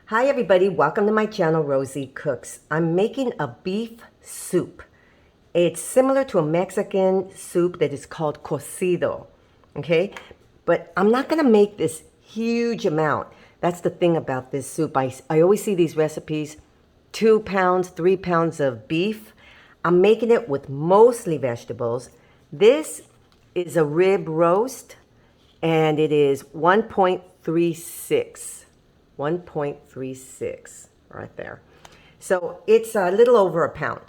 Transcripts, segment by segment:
Hi everybody, welcome to my channel, Rosie Cooks. I'm making a beef soup. It's similar to a Mexican soup that is called COCIDO, okay? But I'm not gonna make this huge amount. That's the thing about this soup. I always see these recipes, 2 pounds, 3 pounds of beef. I'm making it with mostly vegetables. This is a rib roast and it is 1.36. 1.36 right there. So it's a little over a pound.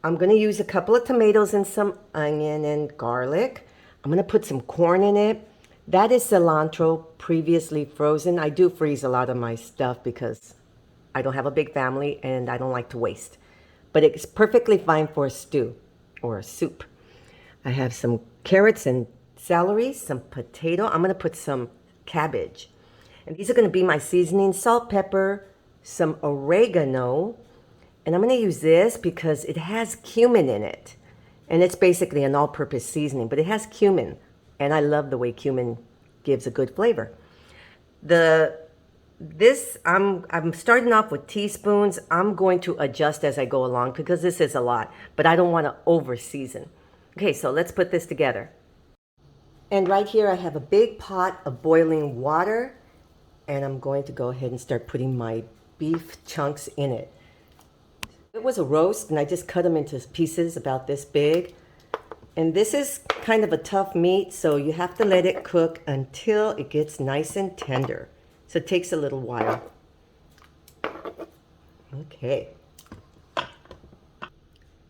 I'm going to use a couple of tomatoes and some onion and garlic. I'm going to put some corn in it. That is cilantro, previously frozen. I do freeze a lot of my stuff because I don't have a big family and I don't like to waste. But it's perfectly fine for a stew or a soup. I have some carrots and celery, some potato. I'm going to put some cabbage. And these are going to be my seasonings: salt, pepper, some oregano. And I'm going to use this because it has cumin in it. And it's basically an all-purpose seasoning, but it has cumin. And I love the way cumin gives a good flavor. I'm starting off with teaspoons. I'm going to adjust as I go along because this is a lot, but I don't want to over season. Okay, so let's put this together. And right here I have a big pot of boiling water. And I'm going to go ahead and start putting my beef chunks in it. It was a roast and I just cut them into pieces about this big. And this is kind of a tough meat, so you have to let it cook until it gets nice and tender. So it takes a little while. Okay.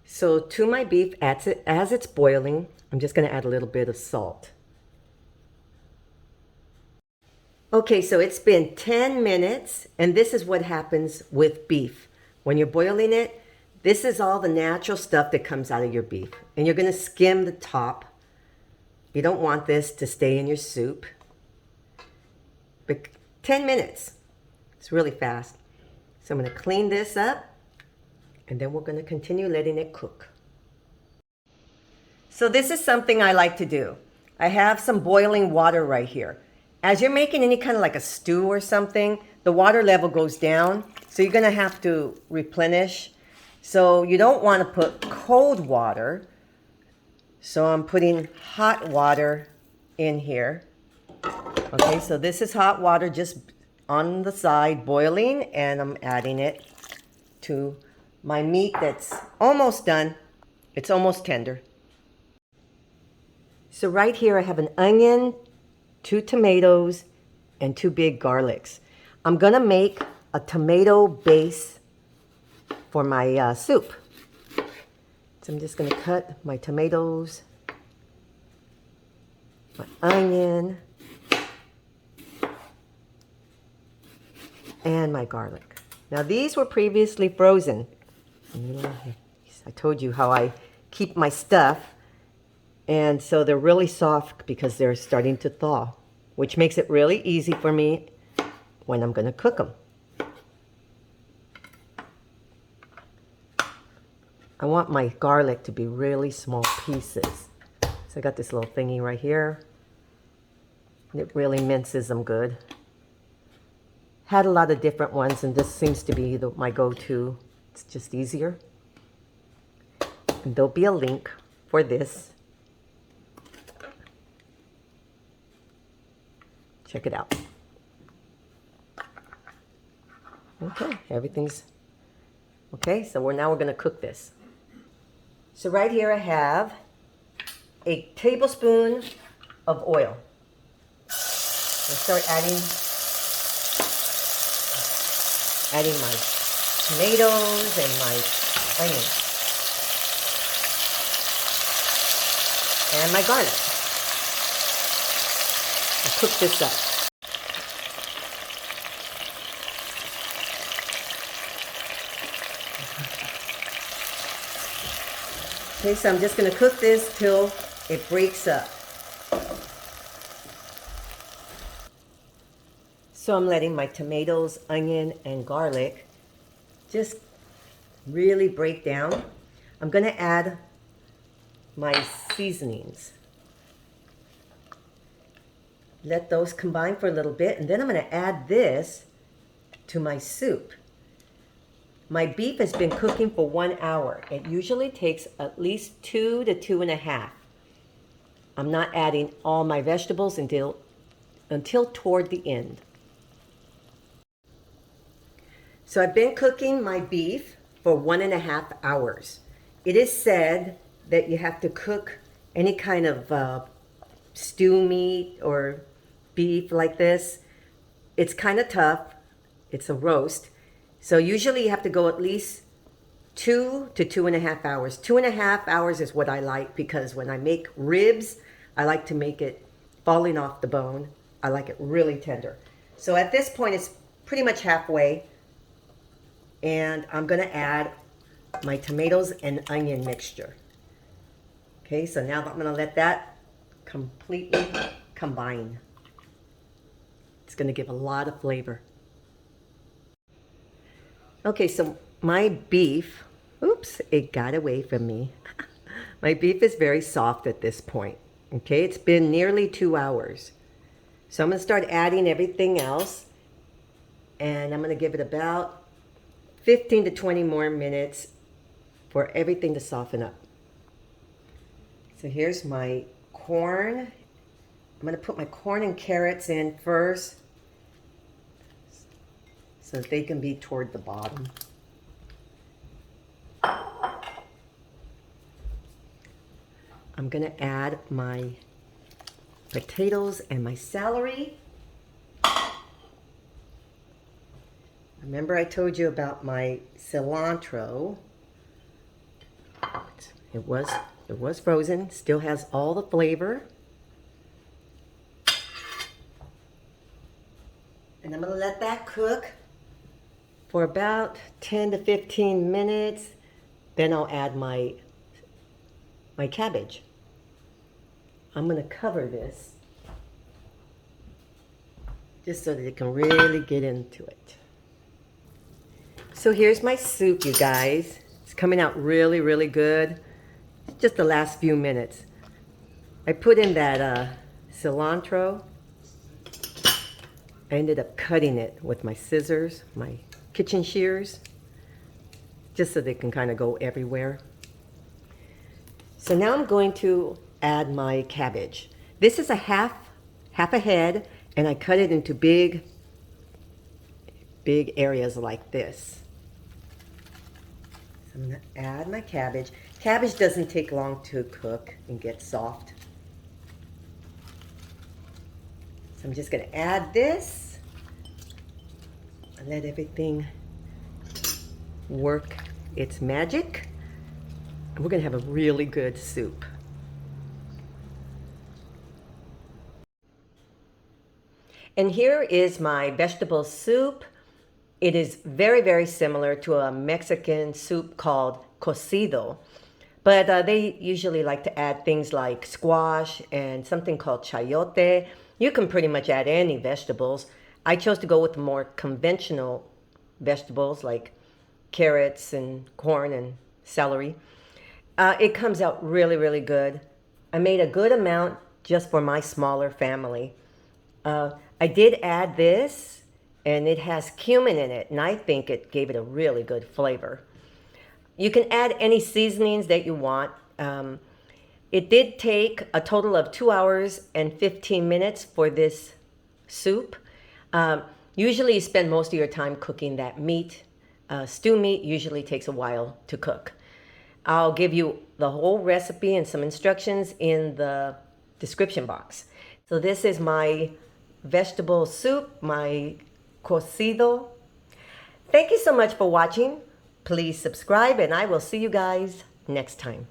So to my beef, as it's boiling, I'm just going to add a little bit of salt. Okay, so it's been 10 minutes, and this is what happens with beef. When you're boiling it, this is all the natural stuff that comes out of your beef. And you're going to skim the top. You don't want this to stay in your soup. But 10 minutes. It's really fast. So I'm going to clean this up, and then we're going to continue letting it cook. So this is something I like to do. I have some boiling water right here. As you're making any kind of like a stew or something, the water level goes down. So you're going to have to replenish. So you don't want to put cold water. So I'm putting hot water in here. Okay, so this is hot water just on the side boiling, and I'm adding it to my meat that's almost done. It's almost tender. So right here I have an onion, 2 tomatoes, and 2 big garlics. I'm gonna make a tomato base for my soup. So I'm just gonna cut my tomatoes, my onion, and my garlic. Now these were previously frozen. I told you how I keep my stuff. And so they're really soft because they're starting to thaw, which makes it really easy for me when I'm going to cook them. I want my garlic to be really small pieces. So I got this little thingy right here. It really minces them good. Had a lot of different ones, and this seems to be my go-to. It's just easier. And there'll be a link for this. Check it out. Okay, everything's okay. So now we're going to cook this. So right here I have a tablespoon of oil. I'll start adding my tomatoes and my onions and my garlic. Cook this up. Okay, so I'm just going to cook this till it breaks up. So I'm letting my tomatoes, onion, and garlic just really break down. I'm going to add my seasonings. Let those combine for a little bit, and then I'm going to add this to my soup. My beef has been cooking for 1 hour. It usually takes at least 2 to 2.5. I'm not adding all my vegetables until toward the end. So I've been cooking my beef for 1.5 hours. It is said that you have to cook any kind of stew meat or beef like this. It's kind of tough. It's a roast. So usually you have to go at least 2 to 2.5 hours. 2.5 hours is what I like, because when I make ribs, I like to make it falling off the bone. I like it really tender. So at this point, it's pretty much halfway. And I'm going to add my tomatoes and onion mixture. Okay, so now I'm going to let that completely combine. It's going to give a lot of flavor. Okay, so my beef, oops, it got away from me. My beef is very soft at this point. Okay, it's been nearly 2 hours. So I'm going to start adding everything else. And I'm going to give it about 15 to 20 more minutes for everything to soften up. So here's my corn. I'm going to put my corn and carrots in first, so that they can be toward the bottom. I'm going to add my potatoes and my celery. Remember I told you about my cilantro. It was frozen, still has all the flavor. And I'm going to let that cook for about 10 to 15 minutes. Then I'll add my cabbage. I'm going to cover this just so that it can really get into it. So here's my soup, you guys. It's coming out really, really good. Just the last few minutes. I put in that cilantro. I ended up cutting it with my scissors, my kitchen shears, just so they can kind of go everywhere. So now I'm going to add my cabbage. This is a half a head, and I cut it into big areas like this. So I'm going to add my cabbage. Cabbage doesn't take long to cook and get soft. So I'm just going to add this and let everything work its magic. And we're going to have a really good soup. And here is my vegetable soup. It is very, very similar to a Mexican soup called COCIDO. But they usually like to add things like squash and something called chayote. You can pretty much add any vegetables. I chose to go with more conventional vegetables like carrots and corn and celery. It comes out really, really good. I made a good amount just for my smaller family. I did add this, and it has cumin in it, and I think it gave it a really good flavor. You can add any seasonings that you want. It did take a total of 2 hours and 15 minutes for this soup. Usually you spend most of your time cooking that meat. Stew meat usually takes a while to cook. I'll give you the whole recipe and some instructions in the description box. So this is my vegetable soup, my cocido. Thank you so much for watching. Please subscribe, and I will see you guys next time.